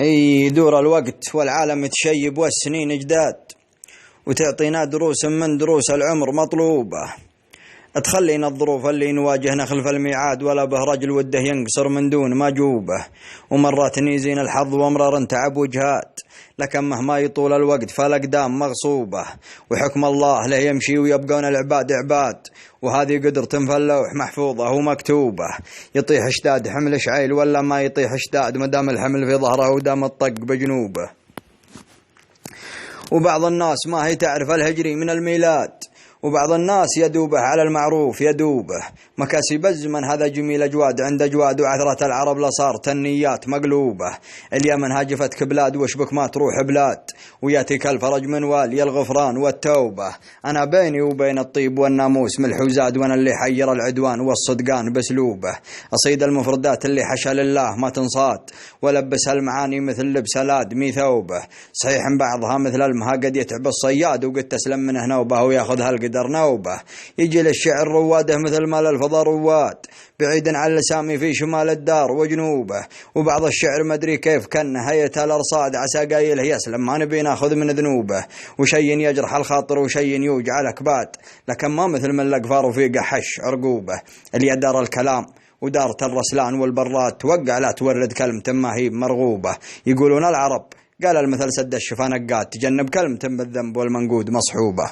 يدور الوقت والعالم يتشيب والسنين جداد، وتعطينا دروس من دروس العمر مطلوبة، تخلينا الظروف اللي نواجهنا خلف الميعاد، ولا به رجل وده ينقصر من دون ما جوبه، ومرات نيزين الحظ ومرار تعب وجهات، لكن مهما يطول الوقت فالأقدام مغصوبة، وحكم الله له يمشي ويبقون العباد عباد، وهذه قدر تنفى اللوح محفوظة ومكتوبة. يطيح اشداد حمل شعيل ولا ما يطيح اشداد، مدام الحمل في ظهره ودام الطق بجنوبه. وبعض الناس ما هي تعرف الهجري من الميلاد، وبعض الناس يدوبه على المعروف يدوبه، مكاسب الزمن هذا جميل أجواد عند أجواد، وعثرة العرب لصارت النيات مقلوبة. اليمن هاجفتك بلاد وشبك ما تروح بلاد، وياتيك الفرج من والي الغفران والتوبة. أنا بيني وبين الطيب والناموس ملح وزاد، وأنا اللي حير العدوان والصدقان بسلوبه. أصيد المفردات اللي حشى لله ما تنصاد، ولبس المعاني مثل لبس الآدمي ثوبه. صحيح بعضها مثل المها قد يتعب الصياد، وقد تسلم منه نوبه وياخذها القدر نوبه. يجي للشعر رواده مثل ما للفضا رواد، بعيدا عن لسامي في شمال الدار وجنوبه. وبعض الشعر مدري كيف كان نهاية الأرصاد، عسى قايله يسلم ما نبي ناخذ من ذنوبه. وشي يجرح الخاطر وشي يوجع الأكباد، لكن ما مثل من الأقفار وفي قحش عرقوبه. اللي دار الكلام ودارة الرسلان والبرات، توقع لا تورد كلمة ما هي مرغوبة. يقولون العرب قال المثل سد الشفا نقات، تجنب كلمة بالذنب والمنقود مصحوبة.